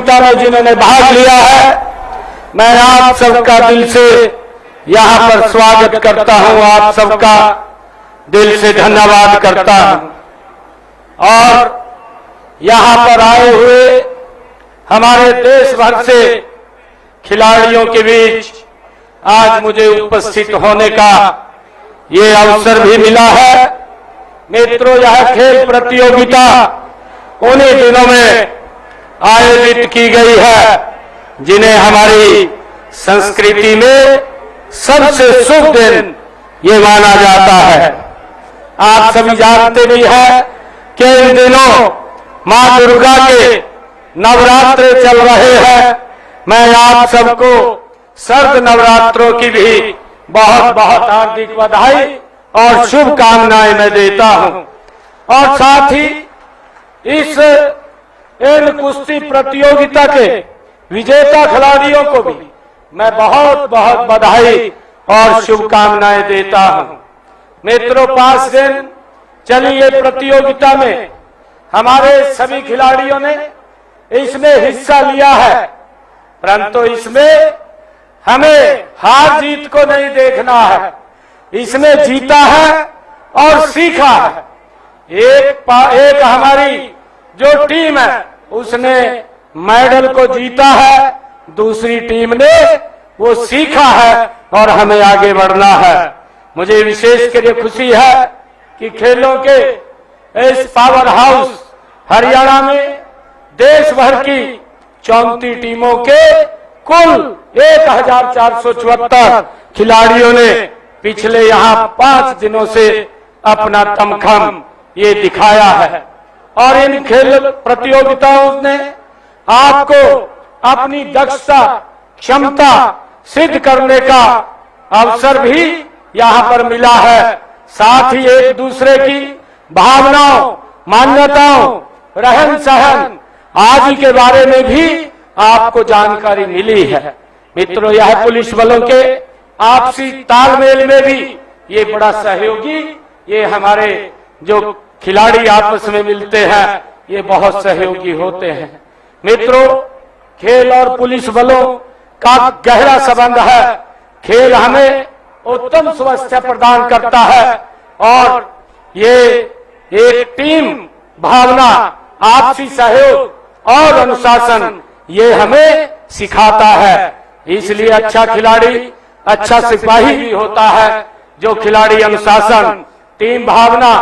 प्रतियोगिता में जिन्होंने भाग लिया है, मैं आप सबका दिल से यहाँ पर स्वागत करता हूँ, आप सबका दिल से धन्यवाद करता हूँ। और यहाँ पर आए हुए हमारे देश भर से खिलाड़ियों के बीच आज मुझे उपस्थित होने का ये अवसर भी मिला है। मित्रों, यह खेल प्रतियोगिता उन्हीं दिनों में आयोजित की गई है जिन्हें हमारी संस्कृति में सबसे शुभ दिन ये माना जाता है। आप सभी जानते भी हैं कि इन दिनों मां दुर्गा के नवरात्र चल रहे हैं। मैं आप सबको शरद नवरात्रों की भी बहुत बहुत हार्दिक बधाई और शुभकामनाएं मैं देता हूं। और साथ ही इन कुश्ती प्रतियोगिता के विजेता खिलाड़ियों को भी मैं बहुत बहुत बधाई और शुभकामनाएं देता हूं। मित्रों, 5 दिन चली ये प्रतियोगिता में हमारे सभी खिलाड़ियों ने इसमें हिस्सा लिया है, परंतु इसमें हमें हार जीत को नहीं देखना है। इसमें जीता है और सीखा है। एक हमारी जो टीम है उसने मेडल को जीता है, दूसरी टीम ने वो सीखा है और हमें आगे बढ़ना है। मुझे विशेष कर खुशी है कि खेलों के इस पावर हाउस हरियाणा में देश भर की 34 टीमों के कुल 1474 खिलाड़ियों ने पिछले यहाँ 5 दिनों से अपना दमखम ये दिखाया है। और इन खेल प्रतियोगिताओं ने आपको अपनी दक्षता क्षमता सिद्ध करने का अवसर भी यहाँ पर मिला है। साथ ही एक दूसरे की भावनाओं, मान्यताओं, रहन सहन आदि के बारे में भी आपको जानकारी मिली है। मित्रों, यह पुलिस बलों के आपसी तालमेल में भी ये बड़ा सहयोगी, ये हमारे जो खिलाड़ी आपस में मिलते हैं ये बहुत सहयोगी होते हैं। मित्रों, खेल और पुलिस बलों का गहरा संबंध है। खेल हमें उत्तम स्वास्थ्य प्रदान करता है और ये एक टीम भावना, आपसी सहयोग और अनुशासन ये हमें सिखाता है। इसलिए अच्छा खिलाड़ी अच्छा सिपाही भी होता है। जो खिलाड़ी अनुशासन, टीम भावना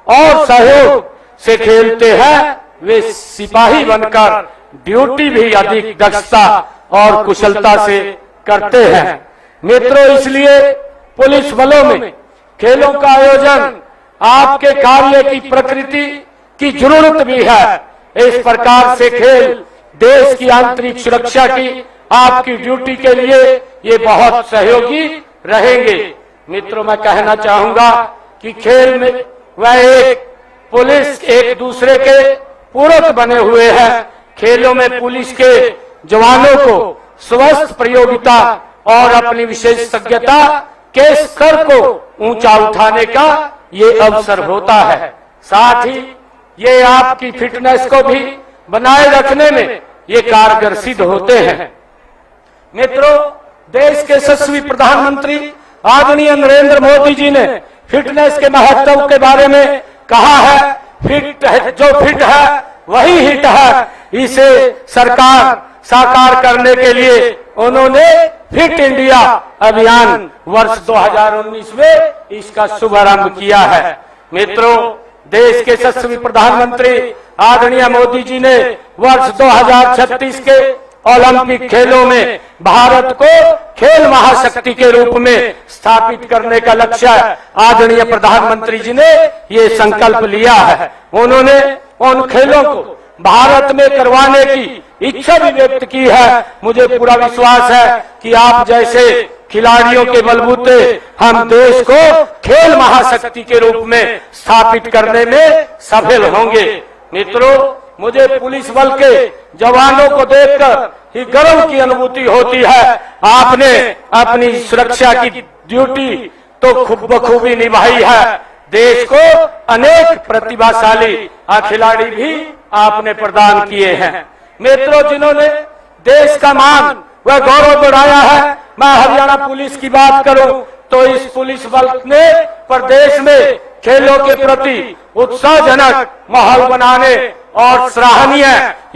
और सहयोग से खेलते हैं वे सिपाही बनकर ड्यूटी भी अधिक दक्षता और कुशलता से करते हैं। मित्रों, इसलिए पुलिस बलों में खेलों का आयोजन आपके कार्य की प्रकृति की जरूरत भी है। इस प्रकार से खेल देश की आंतरिक सुरक्षा की आपकी ड्यूटी के लिए ये बहुत सहयोगी रहेंगे। मित्रों, मैं कहना चाहूंगा कि खेल में वह एक पुलिस एक दूसरे के पूरक बने हुए हैं। खेलों में पुलिस के जवानों को स्वस्थ प्रतियोगिता और अपनी विशेषज्ञता के स्तर को ऊंचा उठाने का ये अवसर होता है। साथ ही ये आपकी फिटनेस को भी बनाए रखने में ये कारगर सिद्ध होते हैं। मित्रों, देश के यशस्वी प्रधानमंत्री आदरणीय नरेंद्र मोदी जी ने फिटनेस के महत्व के बारे में कहा है। जो फिट है वही हिट है। इसे सरकार साकार करने के लिए उन्होंने फिट इंडिया अभियान वर्ष 2019 में इसका शुभारंभ किया है। मित्रों, देश के यशस्वी प्रधानमंत्री आदरणीय मोदी जी ने वर्ष 2036 के ओलंपिक खेलों में भारत को खेल महाशक्ति के रूप में स्थापित करने का लक्ष्य आदरणीय प्रधानमंत्री जी ने ये संकल्प लिया है। उन्होंने उन खेलों को भारत में करवाने की इच्छा भी व्यक्त की है। मुझे पूरा विश्वास है कि आप जैसे खिलाड़ियों के बलबूते हम देश को खेल महाशक्ति के रूप में स्थापित करने में सफल होंगे। मित्रों, मुझे पुलिस बल के जवानों को देखकर ही गर्व की अनुभूति होती है। आपने अपनी सुरक्षा की ड्यूटी तो खूब बखूबी निभाई है। देश को अनेक प्रतिभाशाली खिलाड़ी भी आपने प्रदान किए हैं। मित्रों, जिन्होंने देश का मान व गौरव बढ़ाया है। मैं हरियाणा पुलिस की बात करूं तो इस पुलिस बल ने प्रदेश में खेलों के प्रति उत्साहजनक माहौल बनाने और सराहनीय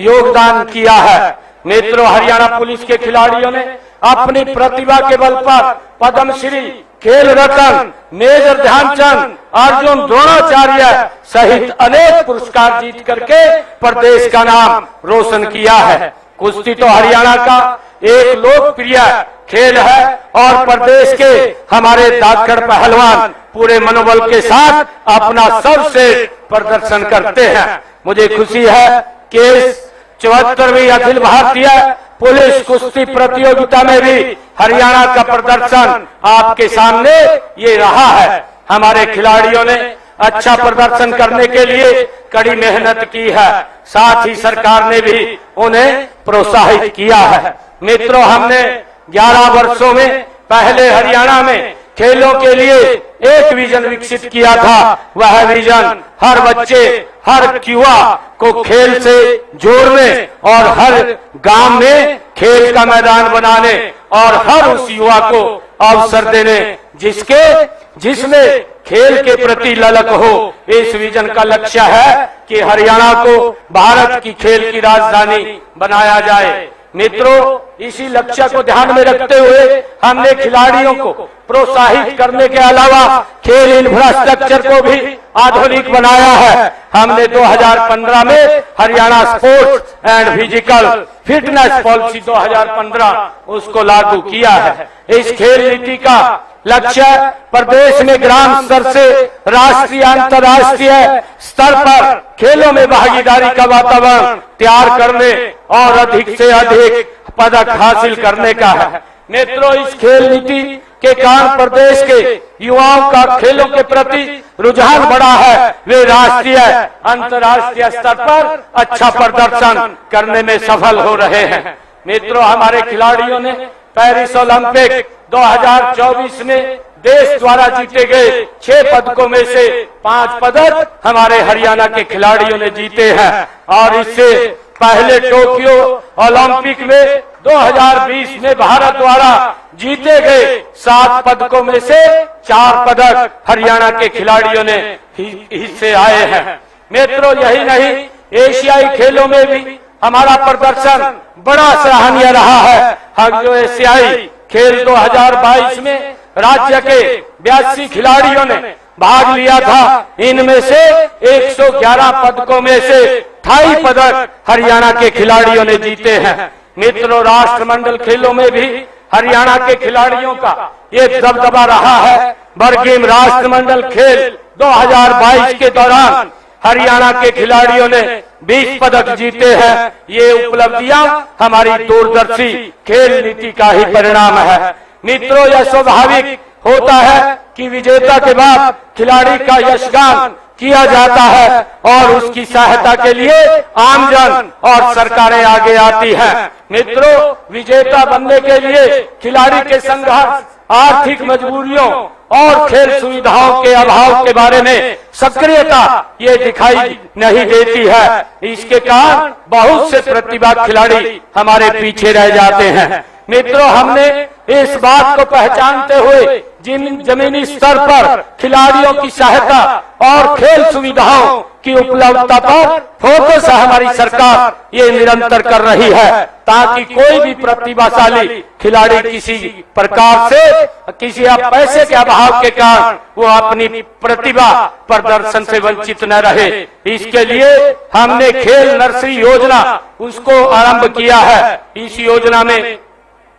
योगदान किया है। मित्रों, हरियाणा पुलिस के खिलाड़ियों ने अपनी प्रतिभा के बल पर पद्मश्री, खेल रत्न, मेजर ध्यानचंद, अर्जुन द्रोणाचार्य सहित अनेक पुरस्कार जीत करके प्रदेश का नाम रोशन किया है। कुश्ती तो हरियाणा का एक लोकप्रिय खेल है और प्रदेश के हमारे धाकड़ पहलवान पूरे मनोबल के साथ अपना सर्वश्रेष्ठ प्रदर्शन करते हैं। मुझे खुशी है कि इस 74वीं अखिल भारतीय पुलिस कुश्ती प्रतियोगिता में भी हरियाणा का प्रदर्शन आपके सामने ये रहा है। हमारे खिलाड़ियों ने अच्छा प्रदर्शन करने के लिए कड़ी मेहनत की है, साथ ही सरकार ने भी उन्हें प्रोत्साहित किया है। मित्रों, हमने 11 वर्षों में पहले हरियाणा में खेलों के लिए एक विजन विकसित किया था। वह विजन हर बच्चे, हर युवा को खेल से जोड़ने और हर गांव में खेल का मैदान बनाने और हर उस युवा को अवसर देने जिसमें खेल के प्रति ललक हो। इस विजन का लक्ष्य है कि हरियाणा को भारत की खेल की राजधानी बनाया जाए। मित्रों, इसी लक्ष्य को ध्यान में रखते हुए हमने खिलाड़ियों को प्रोत्साहित करने के अलावा खेल इंफ्रास्ट्रक्चर को भी आधुनिक बनाया है। हमने 2015 में Haryana sports and physical fitness policy 2015 उसको लागू किया है। इस खेल नीति का लक्ष्य प्रदेश में ग्राम स्तर से राष्ट्रीय अंतर्राष्ट्रीय स्तर पर खेलों में भागीदारी का वातावरण तैयार करने और अधिक से अधिक पदक हासिल करने का है। मित्रों, इस खेल नीति के कारण प्रदेश के युवाओं का खेलों के प्रति रुझान बढ़ा है। वे राष्ट्रीय अंतर्राष्ट्रीय स्तर पर अच्छा प्रदर्शन करने में सफल हो रहे हैं। मित्रों, हमारे खिलाड़ियों ने पेरिस ओलंपिक 2024 में देश द्वारा जीते गए 6 पदकों में से 5 पदक हमारे हरियाणा के खिलाड़ियों ने जीते हैं और इससे पहले टोक्यो ओलंपिक में 2020 में भारत द्वारा जीते गए 7 पदकों में से 4 पदक हरियाणा के खिलाड़ियों ने हिस्से आए हैं। मित्रों, यही नहीं, एशियाई खेलों में भी हमारा प्रदर्शन बड़ा सराहनीय रहा है। हम जो एशियाई खेल 2022 में राज्य के 82 खिलाड़ियों ने भाग लिया था, इनमें से 111 पदकों में से 28 पदक हरियाणा के खिलाड़ियों ने जीते हैं। मित्रों, राष्ट्रमंडल खेलों में भी हरियाणा के खिलाड़ियों का ये दबदबा रहा है। बरगेम राष्ट्रमंडल खेल 2022 के दौरान हरियाणा के खिलाड़ियों ने 20 पदक जीते हैं। ये उपलब्धियां हमारी दूरदर्शी खेल नीति का ही परिणाम है। मित्रों, यह स्वाभाविक होता है कि विजेता के बाद खिलाड़ी का यशगान किया जाता है और उसकी सहायता के लिए आमजन और सरकारें आगे आती हैं। मित्रों, विजेता बनने के लिए खिलाड़ी के संघर्ष, आर्थिक मजबूरियों और खेल सुविधाओं के अभाव के बारे में सक्रियता ये दिखाई नहीं देती है। इसके कारण बहुत से प्रतिभागी खिलाड़ी हमारे पीछे रह जाते हैं। मित्रों, हमने इस बात को पहचानते हुए जिन जमीनी स्तर पर खिलाड़ियों की सहायता और खेल सुविधाओं की उपलब्धता पर फोकस हमारी सरकार ये निरंतर कर रही है, ताकि कोई भी प्रतिभाशाली खिलाड़ी किसी प्रकार से किसी पैसे के अभाव के कारण वो अपनी प्रतिभा प्रदर्शन से वंचित न रहे। इसके लिए हमने खेल नर्सरी योजना उसको आरंभ किया है। इस योजना में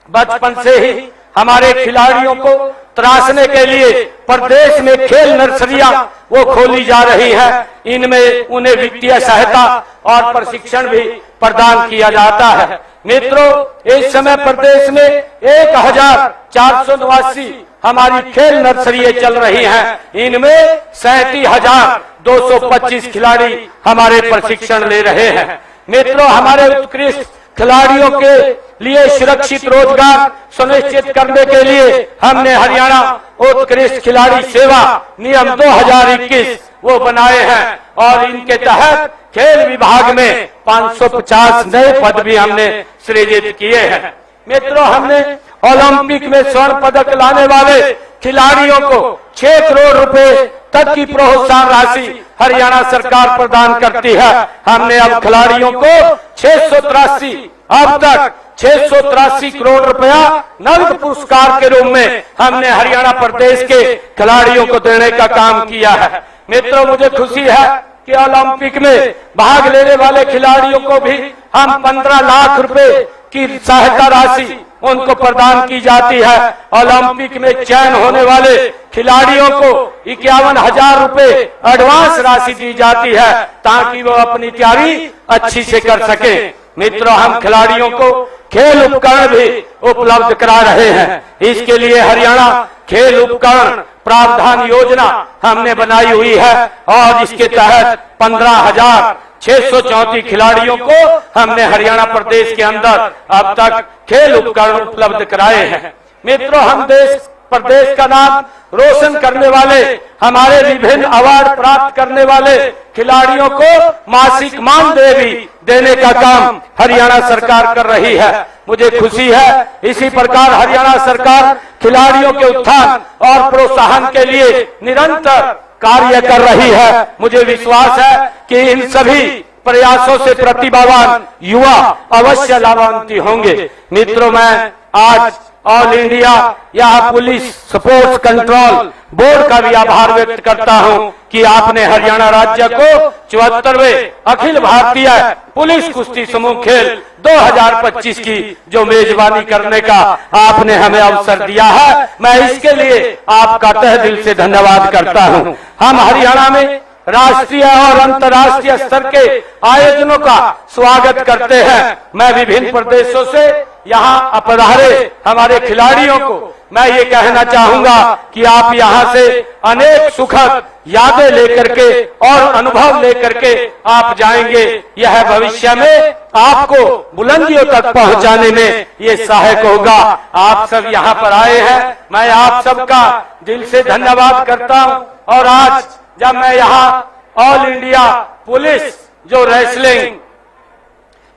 बचपन से ही हमारे खिलाड़ियों को तराशने के लिए प्रदेश में खेल नर्सरियां वो खोली जा रही है। इनमें उन्हें वित्तीय सहायता और प्रशिक्षण भी प्रदान किया जाता है। मित्रों, इस समय प्रदेश में 1489 हमारी खेल नर्सरियां चल रही हैं। इनमें 37,225 खिलाड़ी हमारे प्रशिक्षण ले रहे हैं। मित्रों, हमारे उत्कृष्ट खिलाड़ियों के लिए सुरक्षित रोजगार सुनिश्चित करने के लिए हमने हरियाणा उत्कृष्ट खिलाड़ी सेवा नियम 2021 वो बनाए हैं और इनके तहत खेल विभाग में 550 नए पद भी हमने सृजित किए हैं। मित्रों, हमने ओलंपिक में स्वर्ण पदक लाने वाले खिलाड़ियों को 6 करोड़ रुपए तक की प्रोत्साहन राशि हरियाणा सरकार प्रदान करती है। हमने अब खिलाड़ियों को 683 अब तक 683 करोड़ रुपया नगद पुरस्कार के रूप में हमने हरियाणा प्रदेश के खिलाड़ियों को देने का काम किया है। मित्रों, मुझे खुशी है कि ओलंपिक में भाग लेने वाले खिलाड़ियों को भी हम 15 लाख रुपए की सहायता राशि उनको प्रदान की जाती है। ओलंपिक में चयन होने वाले खिलाड़ियों को 51,000 रुपए एडवांस राशि दी जाती है ताकि वो अपनी तैयारी अच्छी से कर सके। मित्रों, हम खिलाड़ियों को खेल उपकरण भी उपलब्ध करा रहे हैं। इसके लिए हरियाणा खेल उपकरण प्रावधान योजना हमने बनाई हुई है और इसके तहत 15,634 खिलाड़ियों को हमने हरियाणा प्रदेश के अंदर अब तक खेल उपकरण उपलब्ध कराए हैं। मित्रों, हम देश प्रदेश का नाम रोशन करने वाले, हमारे विभिन्न अवार्ड प्राप्त करने वाले खिलाड़ियों को मासिक मानदेय भी देने का काम हरियाणा सरकार कर रही है। मुझे खुशी है, इसी प्रकार हरियाणा सरकार खिलाड़ियों के उत्थान और प्रोत्साहन के लिए निरंतर कार्य कर रही है। मुझे विश्वास है कि इन सभी प्रयासों से प्रतिभावान युवा अवश्य लाभान्वित होंगे। मित्रों, मैं आज ऑल इंडिया या पुलिस स्पोर्ट्स कंट्रोल बोर्ड का भी आभार व्यक्त करता हूं कि आपने हरियाणा राज्य को 74वें अखिल भारतीय पुलिस कुश्ती समूह खेल 2025 की जो मेजबानी करने का आपने हमें अवसर दिया है, मैं इसके लिए आपका तहे दिल से धन्यवाद करता हूं। हम हरियाणा में राष्ट्रीय और अंतर्राष्ट्रीय स्तर के आयोजनों का स्वागत करते हैं। मैं विभिन्न प्रदेशों से यहाँ पधारे हमारे खिलाड़ियों को मैं ये कहना चाहूंगा कि आप यहाँ से अनेक सुखद यादें लेकर के और अनुभव लेकर के आप जाएंगे। यह भविष्य में आपको बुलंदियों तक पहुंचाने में ये सहायक होगा। आप सब यहाँ पर आए हैं, मैं आप सबका दिल से धन्यवाद करता हूँ। और आज जब मैं यहाँ ऑल इंडिया पुलिस जो रेसलिंग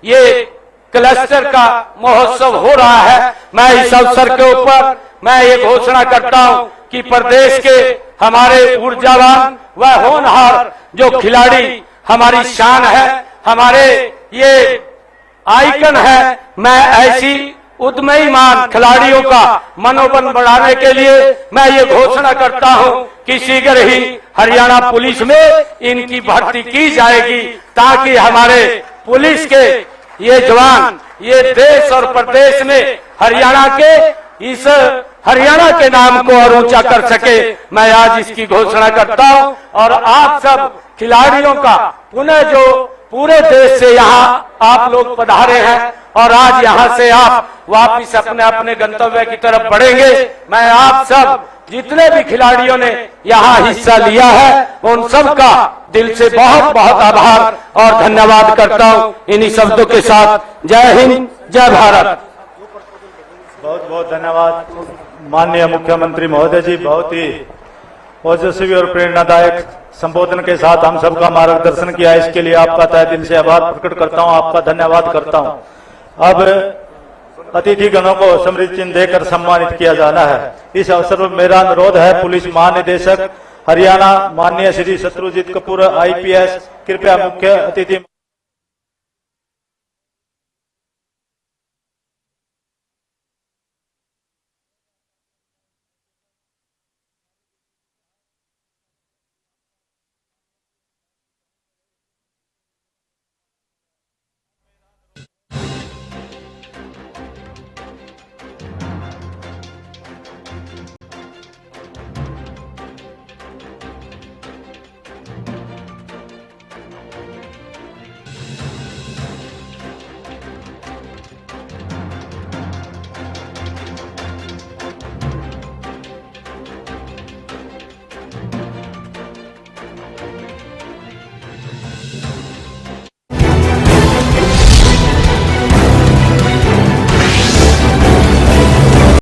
ये क्लस्टर का महोत्सव हो रहा है, मैं इस अवसर के ऊपर मैं ये घोषणा करता हूं कि प्रदेश के हमारे ऊर्जावान व होनहार जो खिलाड़ी हमारी शान है, हमारे ये आइकन है, मैं ऐसी उद्यमीमान खिलाड़ियों का मनोबल बढ़ाने के लिए मैं ये घोषणा करता हूं कि शीघ्र ही हरियाणा पुलिस में इनकी भर्ती की जाएगी ताकि हमारे पुलिस के ये जवान ये देश और प्रदेश में हरियाणा के नाम को और ऊंचा कर सके। मैं आज इसकी घोषणा करता हूं और आप सब खिलाड़ियों का पुनः जो पूरे देश से यहाँ आप लोग पधारे हैं और आज यहाँ से आप वापिस अपने अपने गंतव्य की तरफ बढ़ेंगे। मैं आप सब जितने भी खिलाड़ियों ने यहाँ हिस्सा लिया है उन सब का दिल से बहुत बहुत आभार और धन्यवाद करता हूँ। इन्हीं शब्दों के साथ जय हिंद, जय भारत। बहुत बहुत धन्यवाद माननीय मुख्यमंत्री महोदय जी। बहुत ही ओजस्वी और प्रेरणादायक संबोधन के साथ हम सबका मार्गदर्शन किया, इसके लिए आपका तहे दिल से आभार प्रकट करता हूं, आपका धन्यवाद करता हूं। अब अतिथि गणों को स्मृति चिन्ह देकर सम्मानित किया जाना है। इस अवसर पर मेरा अनुरोध है, पुलिस महानिदेशक हरियाणा माननीय श्री शत्रुजीत कपूर IPS कृपया मुख्य अतिथि